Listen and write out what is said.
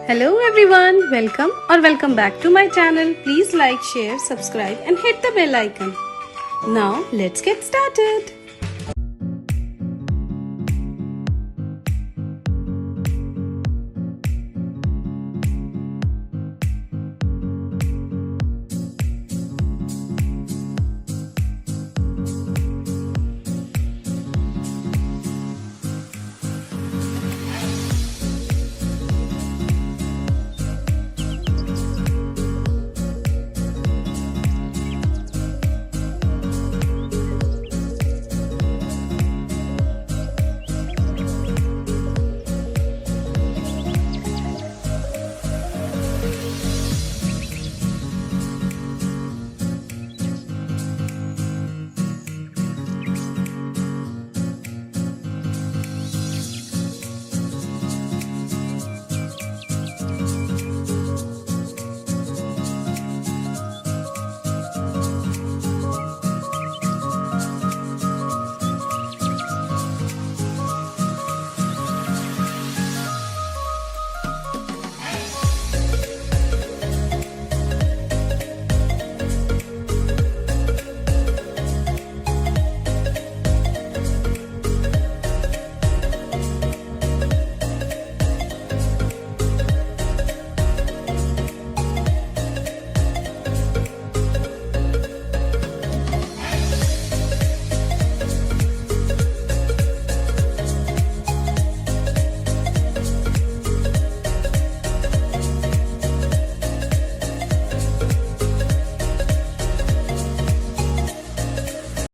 Hello everyone, welcome back to my channel. Please like, share, subscribe and hit the bell icon. Now let's get started.